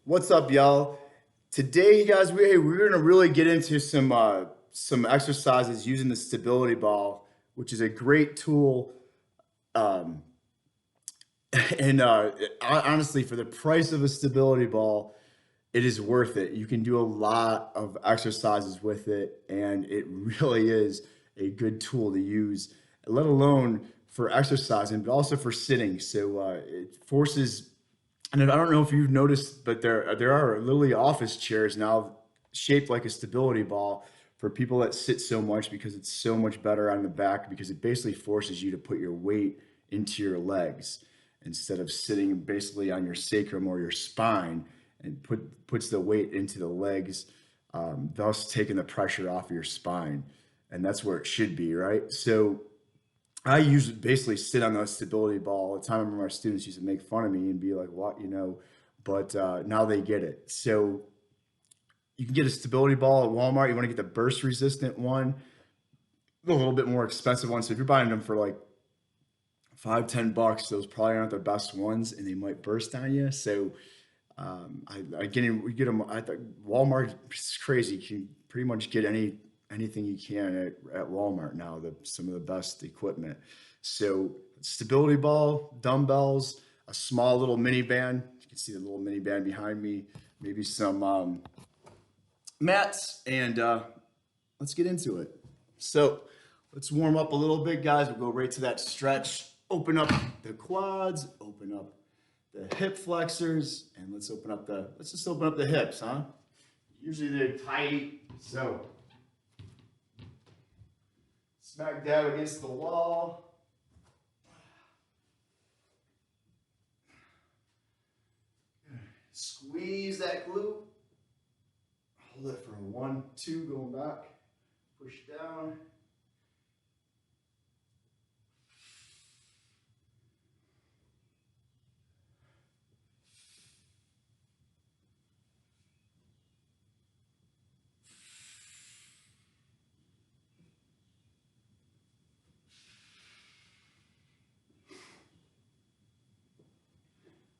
What's up, y'all? Today, guys, we're gonna really get into some exercises using the stability ball, which is a great tool. Um, and Honestly, for the price of a stability ball, it is worth it. You can do a lot of exercises with it, and it really is a good tool to use, let alone for exercising, but also for sitting. It forces, and I don't know if you've noticed, but there are literally office chairs now shaped like a stability ball for people that sit so much because it's so much better on the back because it basically forces you to put your weight into your legs instead of sitting basically on your sacrum or your spine and puts the weight into the legs, thus taking the pressure off of your spine. And that's where it should be, right? So I usually basically sit on the stability ball all the time. I remember my students used to make fun of me and be like, "What, you know?" But now they get it. So you can get a stability ball at Walmart. You want to get the burst resistant one, a little bit more expensive one. So if you're buying them for like $5, $10, those probably aren't the best ones, and they might burst on you. We get them. I think Walmart is crazy. You can pretty much get anything you can at Walmart now. Some of the best equipment. So stability ball, dumbbells, a small little mini band. You can see the little mini band behind me. Maybe some mats, and let's get into it. So let's warm up a little bit, guys. We'll go right to that stretch. Open up the quads. Open up the hip flexors, and let's just open up the hips, huh? Usually they're tight, so smack down against the wall. Squeeze that glute. Hold it for 1, 2, going back. Push down.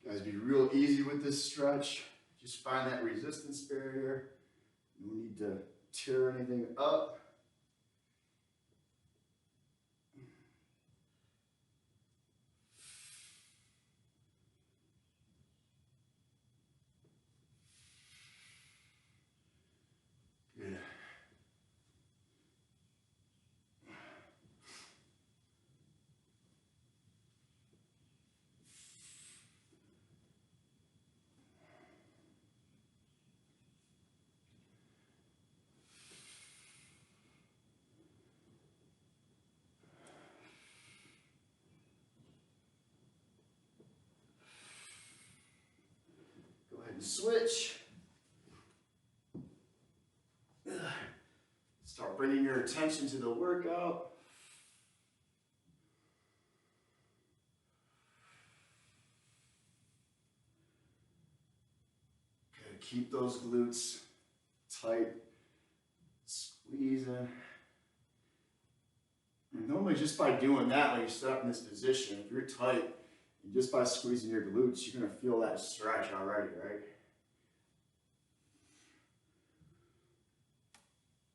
Guys, be real easy with this stretch. Just find that resistance barrier. No need to tear anything up. Good. Go ahead and switch. Start bringing your attention to the workout. Good. Keep those glutes tight. Squeezing. And normally, just by doing that, when you start in this position, if you're tight, and just by squeezing your glutes, you're going to feel that stretch already, right?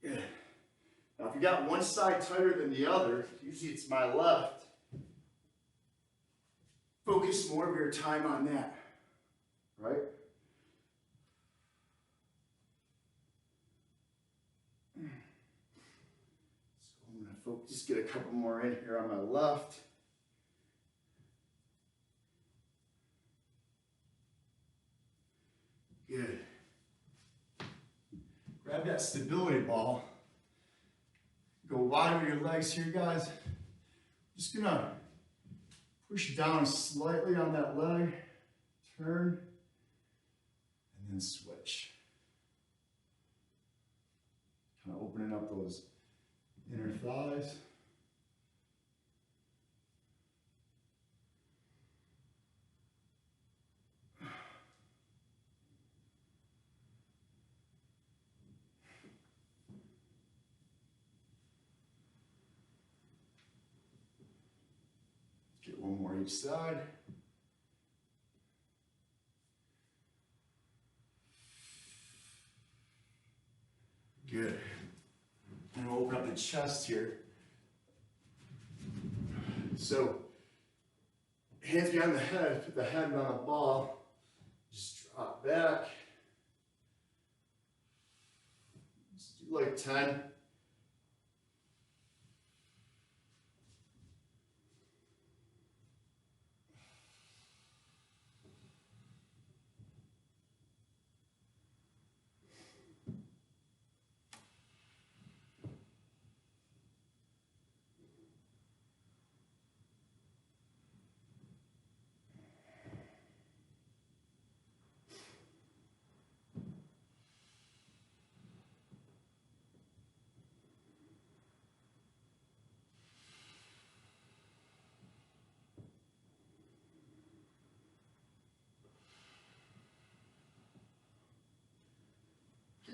Good. Now, if you got one side tighter than the other, usually it's my left, focus more of your time on that, right? So I'm going to focus, just get a couple more in here on my left. Good. Grab that stability ball. Go wide with your legs here, guys. Just gonna push down slightly on that leg, turn, and then switch. Kind of opening up those inner thighs. Get one more each side. Good. Now, if you got one side tighter than the other, usually it's my left, focus more of your time on that, right? So I'm going to focus, just get a couple more in here on my left. Good. Now, if you got one side tighter than the other, usually it's my left, focus more of your time on that, right? So I'm going to focus, just get a couple more in here on my left. Good. One more each side. the chest here. So, hands behind the head, put the head on the ball, just drop back. Just do like 10.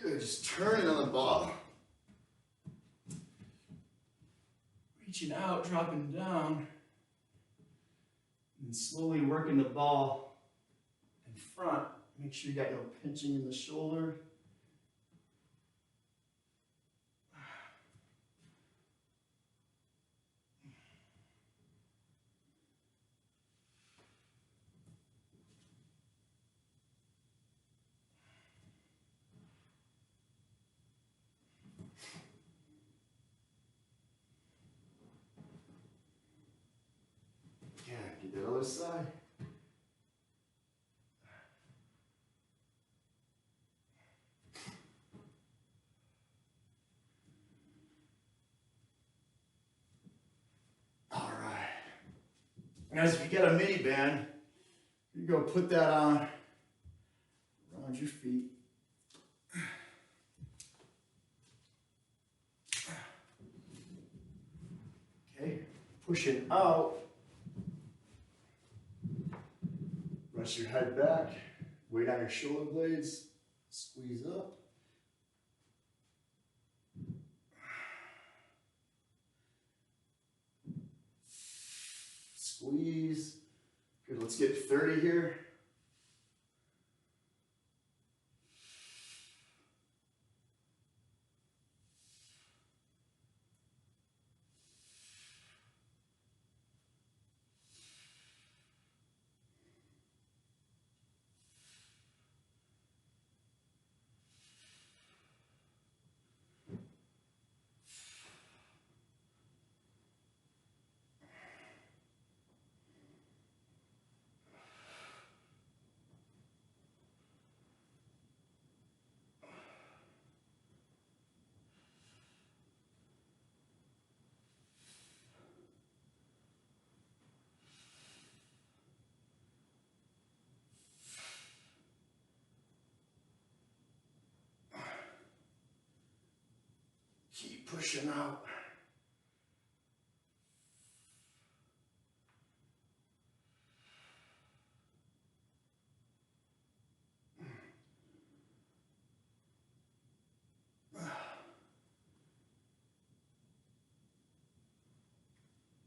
Good, just turning on the ball. Reaching out, dropping down, and slowly working the ball in front. Make sure you got no pinching in the shoulder. Yeah, get the other side. All right. Guys, if you got a mini band, you go put that on around your feet. Okay, pushing out. Rest your head back, weight on your shoulder blades, squeeze up. Squeeze. Good, let's get 30 here. Keep pushing out.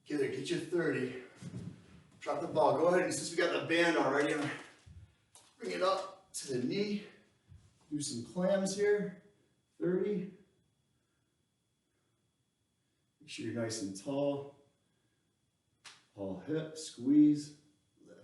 Good, get your 30. Drop the ball. Go ahead, and since we got the band already, I'm gonna bring it up to the knee. Do some clams here. 30. Make sure you're nice and tall. All hip, squeeze, lift.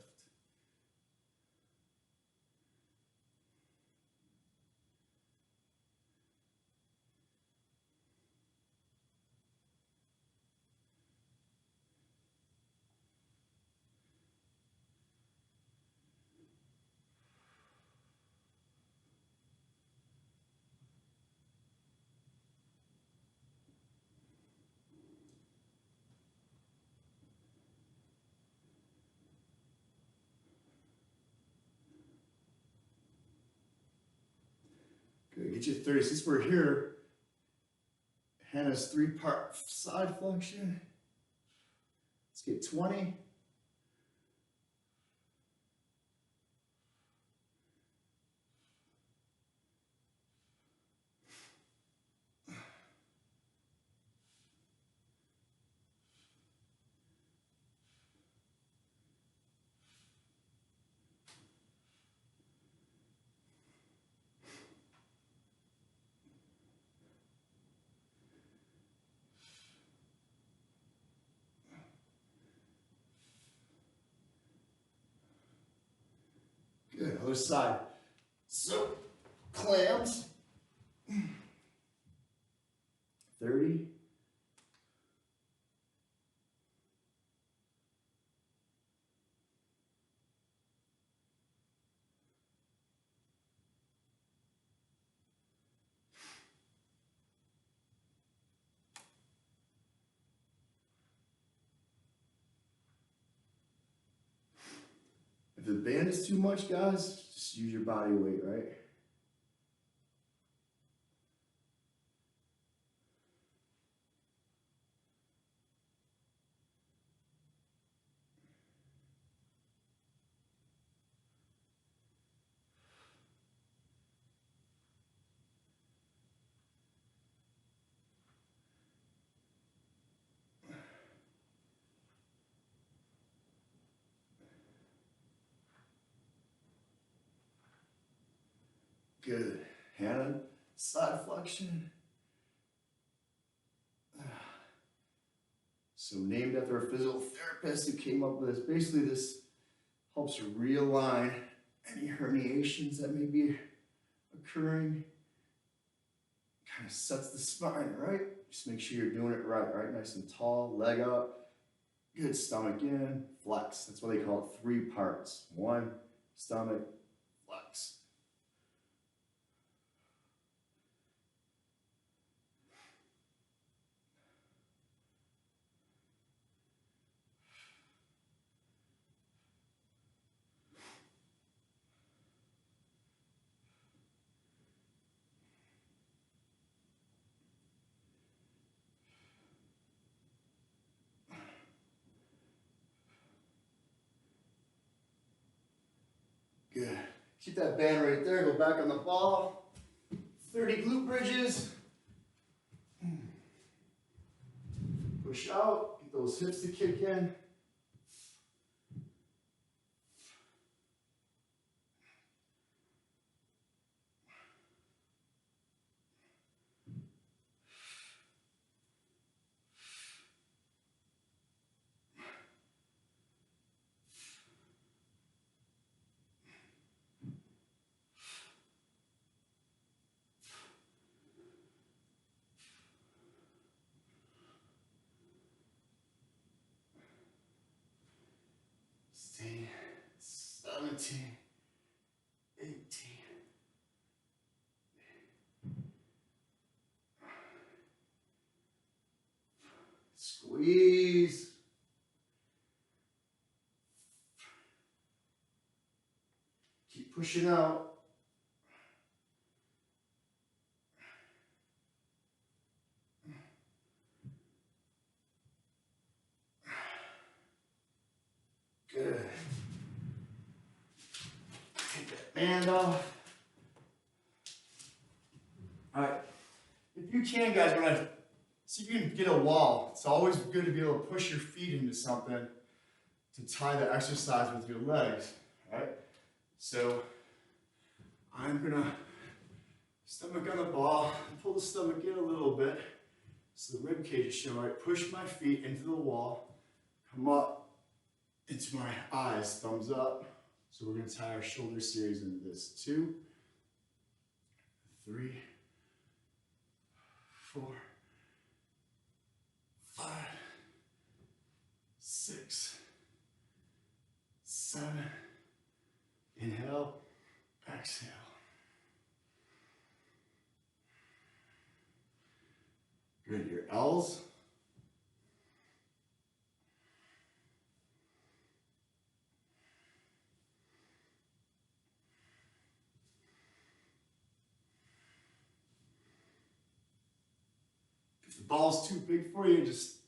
Good, get your 30. Since we're here, Hannah's 3-part side flexion. Let's get 20. other side. So, clams. 30. If the band is too much, guys, just use your body weight, right? Good. Hand side flexion. So named after a physical therapist who came up with this. Basically, this helps realign any herniations that may be occurring. Kind of sets the spine, right? Just make sure you're doing it right? Nice and tall, leg up. Good, stomach in, flex. That's why they call it 3 parts. 1, stomach, flex. Good. Keep that band right there. Go back on the ball. 30 glute bridges. Push out. Get those hips to kick in. Stay. 17. 18. Squeeze. Keep pushing out. Good. Take that band off. All right. If you can, guys, when I see if you can get a wall, it's always good to be able to push your feet into something to tie the exercise with your legs. All right. So I'm gonna stomach on the ball, pull the stomach in a little bit so the rib cage is showing. Right. Push my feet into the wall, come up into my eyes, thumbs up. So we're gonna tie our shoulder series into this. 2, 3, 4, 5, 6, 7. Inhale, exhale. Good, your L's. If the ball's too big for you, just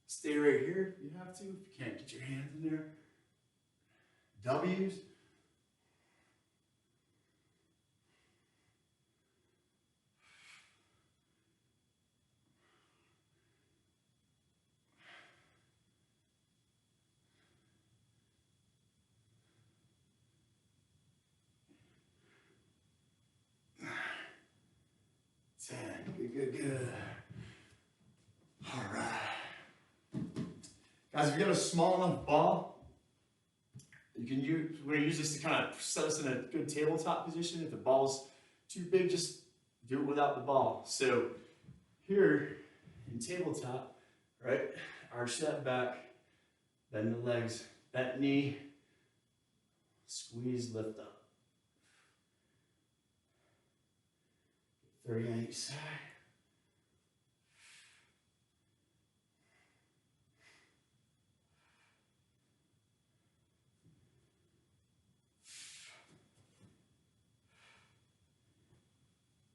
stay right here if you have to. If you can't get your hands in there. W's. Good. All right. Guys, if you got a small enough ball, we're gonna use this to kind of set us in a good tabletop position. If the ball's too big, just do it without the ball. So here in tabletop, right, arch that back, bend the legs, bent knee, squeeze, lift up. 30 on each side.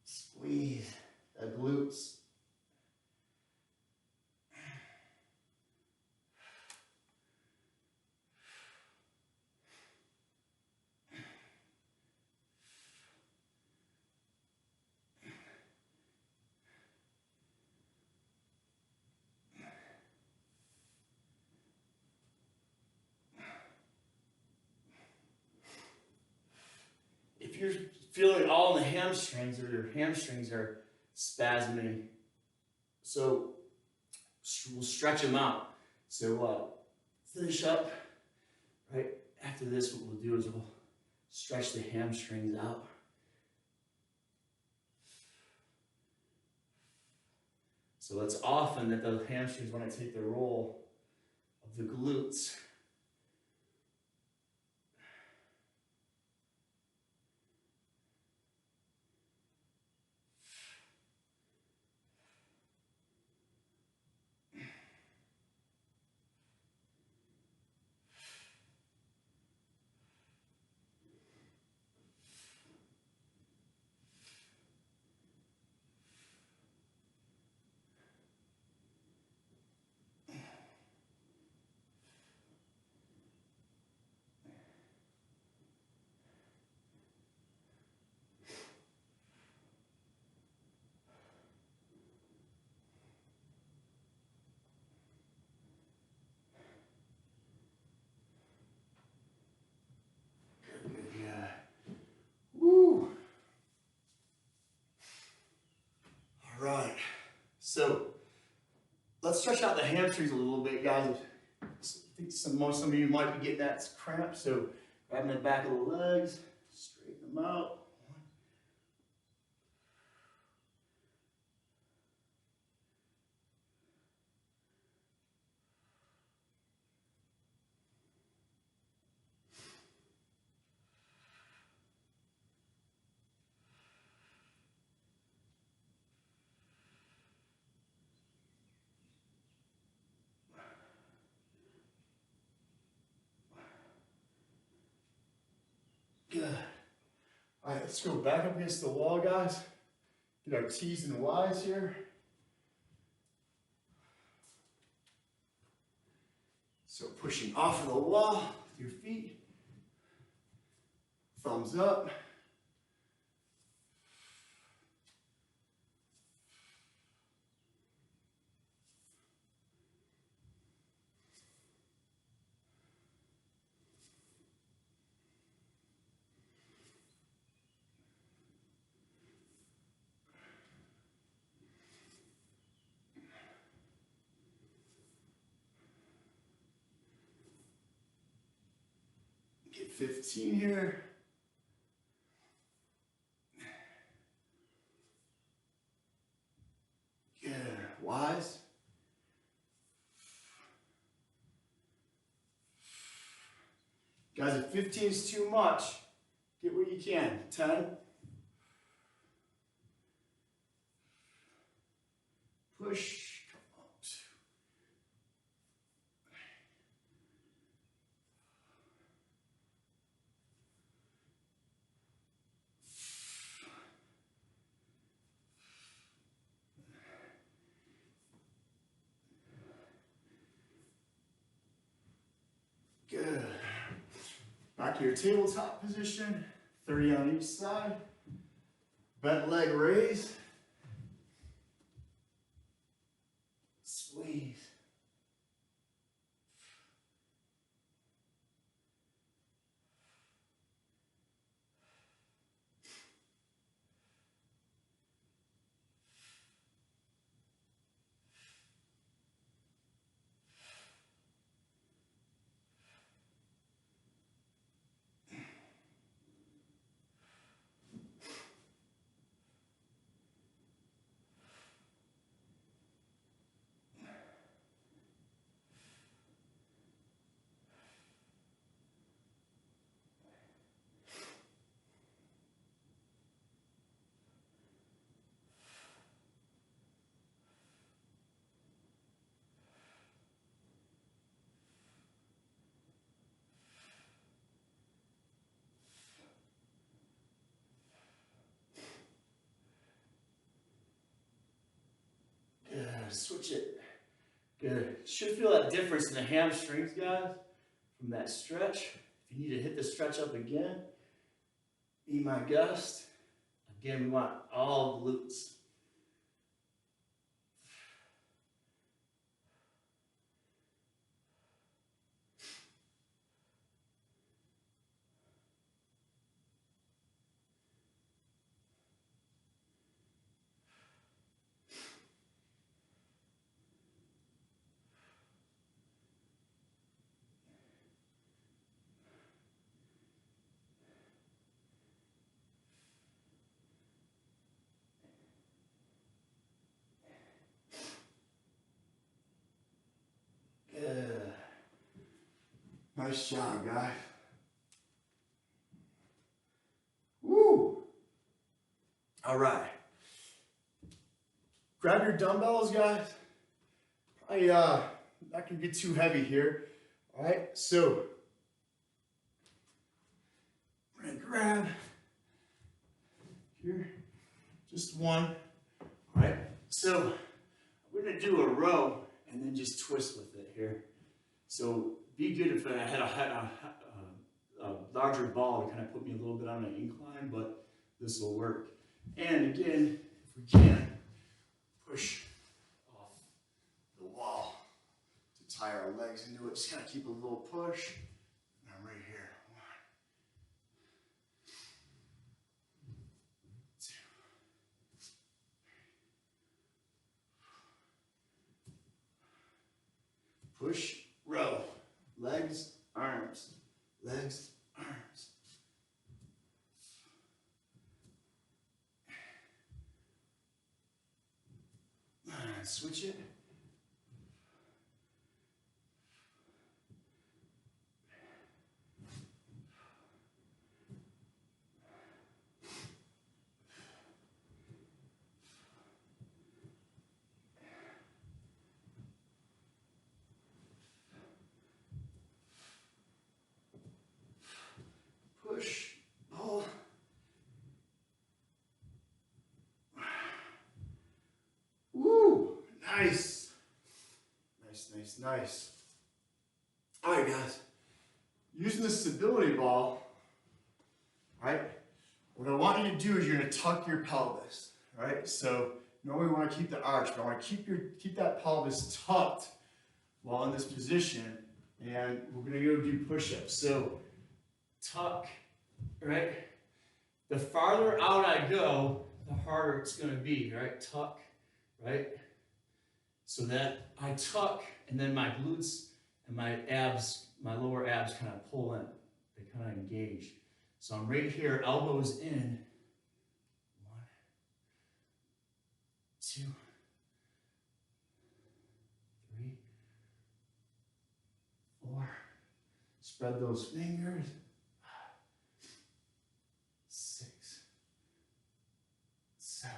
Squeeze the glutes. If you're feeling it all in the hamstrings, or your hamstrings are spasming, so we'll stretch them out. So finish up. Right after this, what we'll do is we'll stretch the hamstrings out. So it's often that the hamstrings want to take the role of the glutes. Right, so let's stretch out the hamstrings a little bit, guys. I think some of you might be getting that cramp, so grabbing the back of the legs, straighten them out. Good. All right, let's go back up against the wall, guys. Get our T's and Y's here. So pushing off of the wall with your feet. Thumbs up. Get 15 here. Good. Y's. Guys, if 15 is too much, get what you can. 10. Push. Come up. Good. Back to your tabletop position. 30 on each side. Bent leg raise. Squeeze. Switch it. Good. Should feel that difference in the hamstrings, guys, from that stretch. If you need to hit the stretch up again, be my guest. Again, we want all glutes. Good. Nice job, guys. Woo! All right. Grab your dumbbells, guys. Probably not gonna get too heavy here. All right, so we're gonna grab here, just one. All right, so we're gonna do a row and then just twist with it here. So be good if I had a larger ball to kind of put me a little bit on an incline, but this will work. And again, if we can, push off the wall to tie our legs into it. Just kind of keep a little push. And I'm right here. 1, 2, 3. Push, row. Legs, arms. Legs, arms. Switch it. Push, pull. Woo! Nice. Nice, nice, nice. All right, guys. Using the stability ball, right? What I want you to do is you're going to tuck your pelvis, right? So normally we want to keep the arch, but I want to keep that pelvis tucked while in this position, and we're going to go do push-ups. So tuck, right? The farther out I go, the harder it's going to be, right? Tuck, right? So that I tuck, and then my glutes and my abs, my lower abs kind of pull in. They kind of engage. So I'm right here, elbows in. 1, 2, 3, 4. Spread those fingers. 6, 7,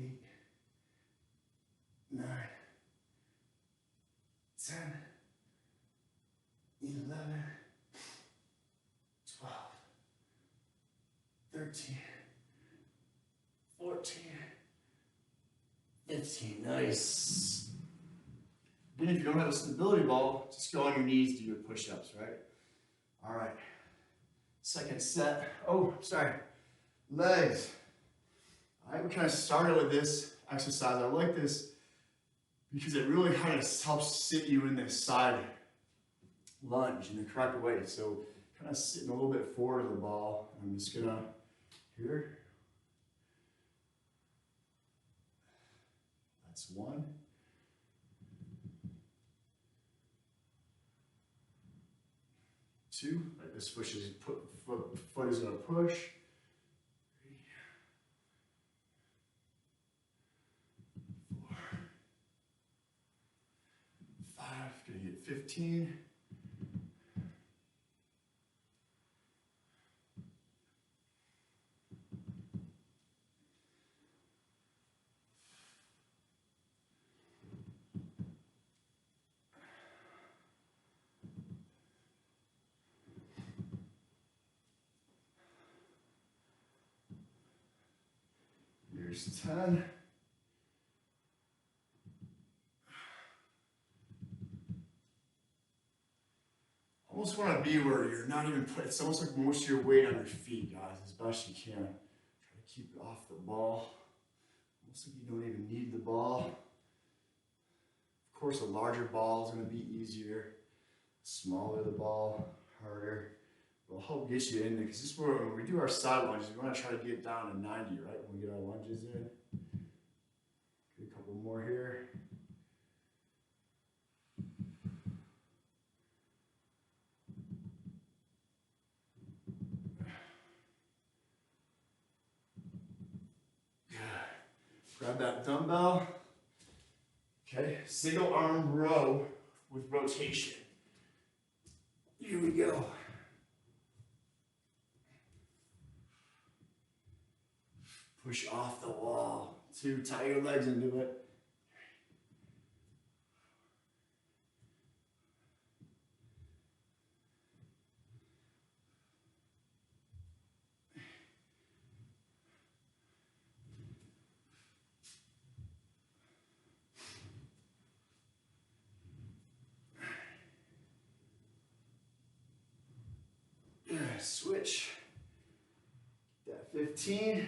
8, 9, 10, 11, 12, 13, 14, 15. Nice. Then if you don't have a stability ball, just go on your knees, do your push-ups, right? All right. Second set. Oh, sorry. Legs. All right, we kind of started with this exercise. I like this because it really kind of helps sit you in this side lunge in the correct way. So kind of sitting a little bit forward of the ball. I'm just gonna, here. That's 1. 2, like this foot is gonna push. 3, 4, 5, gonna hit 15. Here's 10. be where you're not even putting, it's almost like most of your weight on your feet, guys, as best you can. Try to keep it off the ball. Almost like you don't even need the ball. Of course, a larger ball is going to be easier. Smaller the ball, harder. It'll help get you in there, because this is where when we do our side lunges, we want to try to get down to 90, right? When we get our lunges in. Get a couple more here. Grab that dumbbell. Okay, single arm row with rotation. Here we go. Push off the wall. 2, tie your legs into it. Switch. That 15.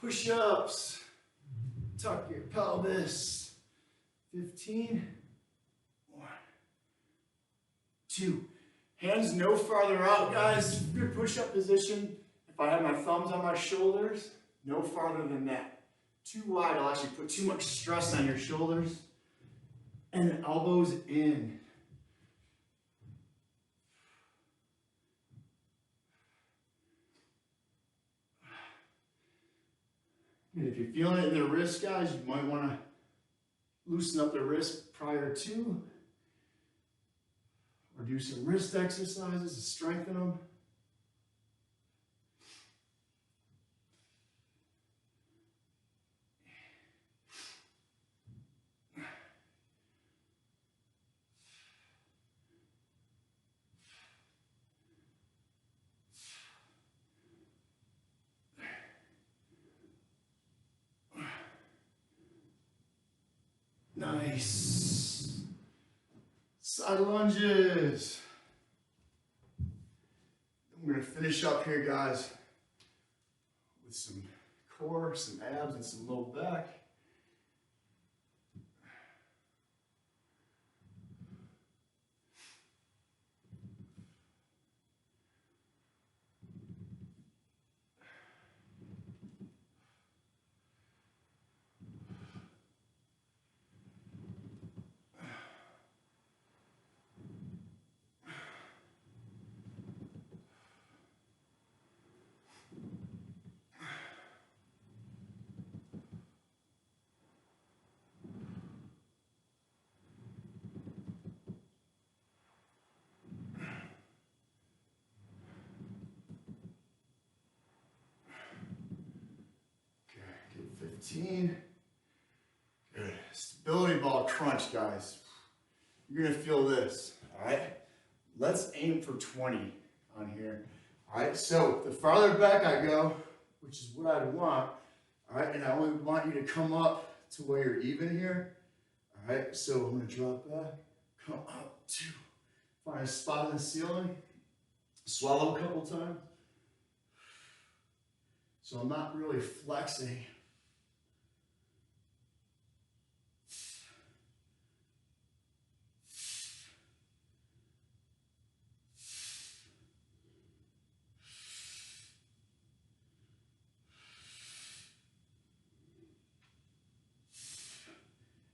Push-ups, tuck your pelvis, 15, 1, 2. Hands no farther out, guys. Good push-up position. If I have my thumbs on my shoulders, no farther than that. Too wide, I'll actually put too much stress on your shoulders. And the elbows in. And if you're feeling it in the wrist, guys, you might want to loosen up the wrist prior to, or do some wrist exercises to strengthen them. Nice. Side lunges. We're going to finish up here, guys, with some core, some abs, and some low back. Okay, get 15. Good. Stability ball crunch, guys. You're gonna feel this, all right? Let's aim for 20 on here. All right, so the farther back I go, which is what I'd want, all right, and I only want you to come up to where you're even here. All right, so I'm gonna drop back, come up, 2, find a spot in the ceiling, swallow a couple times. So I'm not really flexing.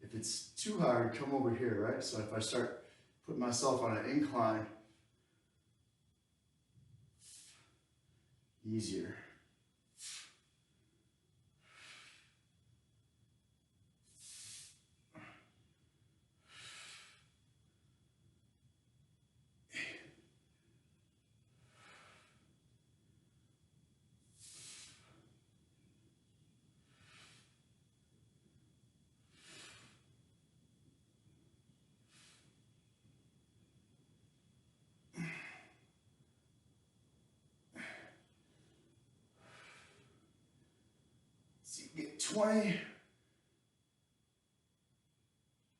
If it's too hard, come over here, right? So if I start putting myself on an incline, easier. 20.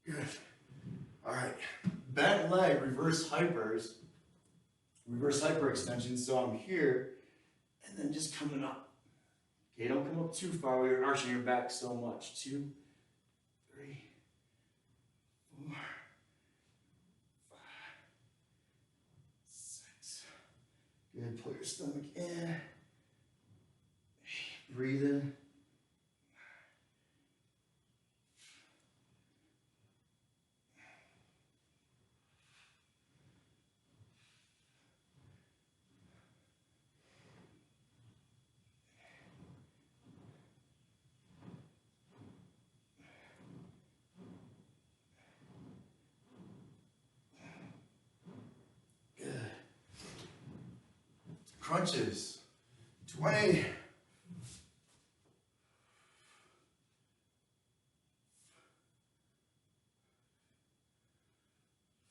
Good. All right. Bent leg, reverse hyper extension. So I'm here and then just coming up. Okay, don't come up too far where you're arching your back so much. 2, 3, 4, 5, 6. Good. Pull your stomach in. Breathe in. Good. Crunches. 20.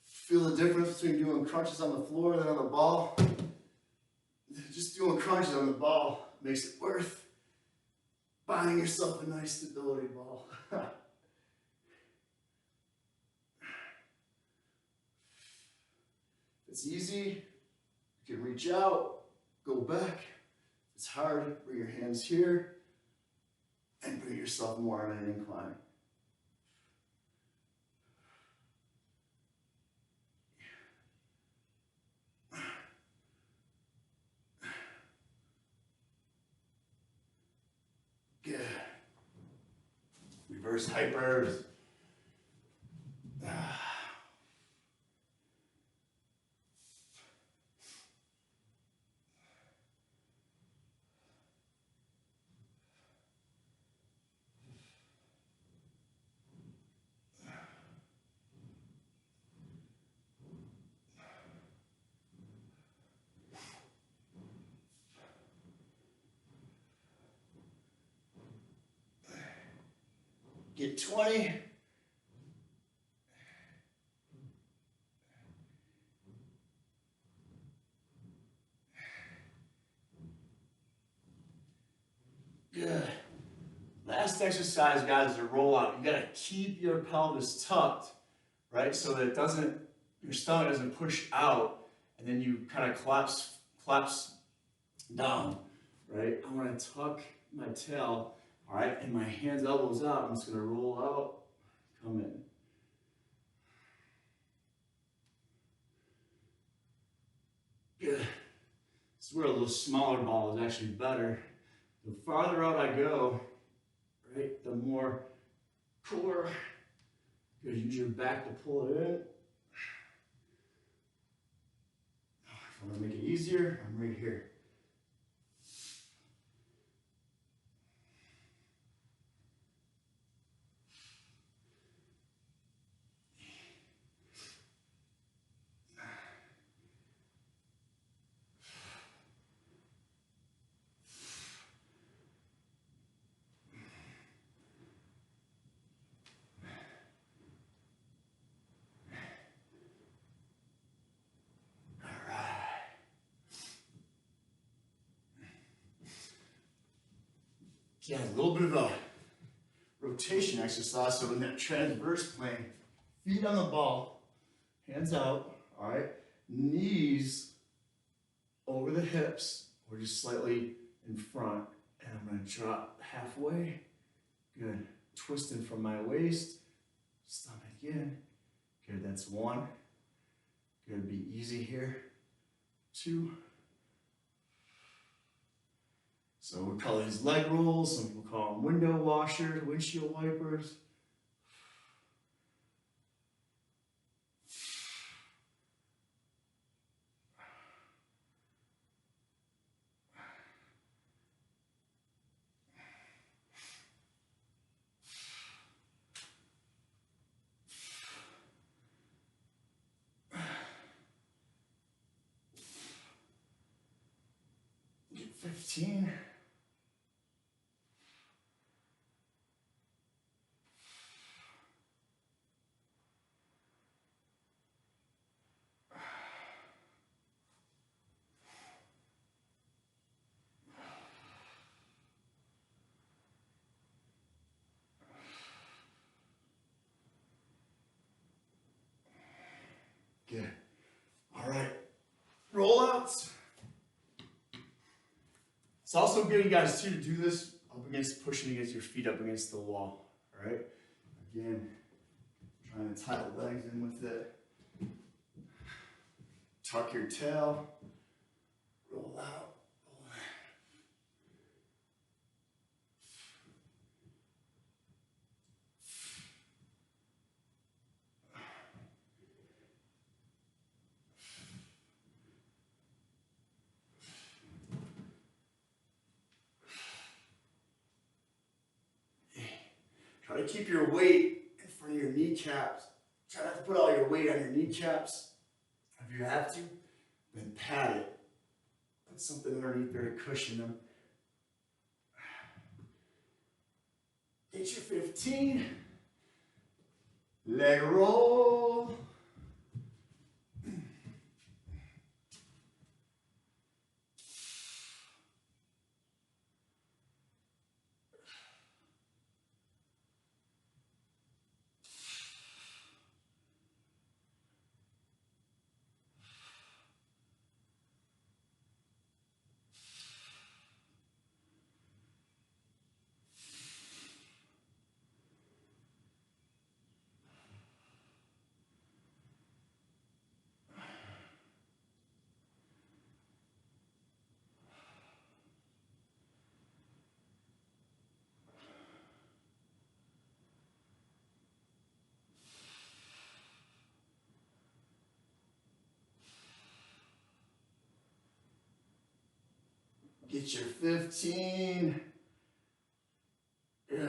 Feel the difference between doing crunches on the floor than on the ball? Just doing crunches on the ball makes it worth buying yourself a nice stability ball. It's easy. You can reach out, go back. It's hard. Bring your hands here and bring yourself more on an incline. Good. Reverse hypers. Get 20. Good. Last exercise, guys, is a rollout. You gotta keep your pelvis tucked, right? So that your stomach doesn't push out, and then you kind of collapse down, right? I'm gonna tuck my tail, all right, and my hands, elbows out. I'm just gonna roll out, come in. Good. This is where a little smaller ball is actually better. The farther out I go, right, the more core. You gotta use your back to pull it in. If I want to make it easier, I'm right here. Yeah, a little bit of a rotation exercise. So in that transverse plane, feet on the ball, hands out, all right? Knees over the hips or just slightly in front. And I'm gonna drop halfway. Good. Twisting from my waist, stomach in. Good, that's 1. Good, be easy here. 2. So we call these leg rolls, some people call them window washers, windshield wipers. Get 15. also good, you guys, too, to do this pushing against your feet up against the wall. All right. Again, trying to tie the legs in with it. Tuck your tail. Roll out. Try to keep your weight in front of your kneecaps. Try not to put all your weight on your kneecaps. If you have to, then pat it. Put something underneath there to cushion them. Get your 15. Leg roll. Get your 15. Yeah.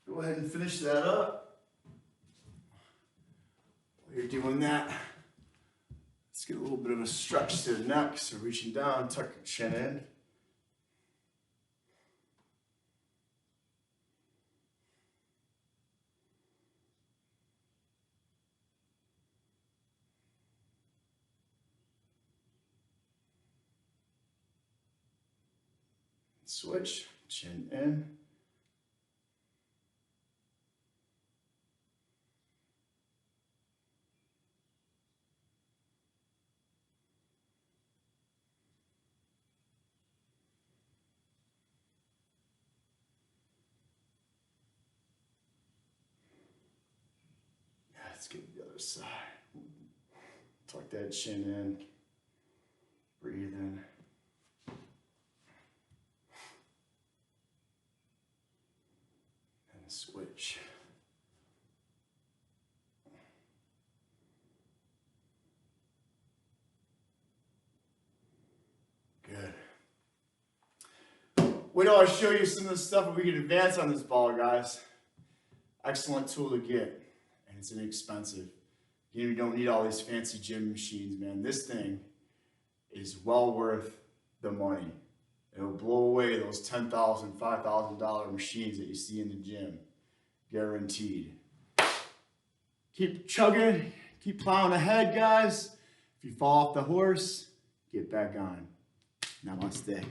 Go ahead and finish that up. While you're doing that, let's get a little bit of a stretch to the neck. So reaching down, tuck your chin in. Switch, chin in. Let's get to the other side. Tuck that chin in. Breathe in. And switch. Good. Wait till I show you some of the stuff that we can advance on this ball, guys. Excellent tool to get. And it's inexpensive. You don't need all these fancy gym machines, man. This thing is well worth the money. It'll blow away those $10,000, $5,000 machines that you see in the gym. Guaranteed. Keep chugging, keep plowing ahead, guys. If you fall off the horse, get back on. Namaste.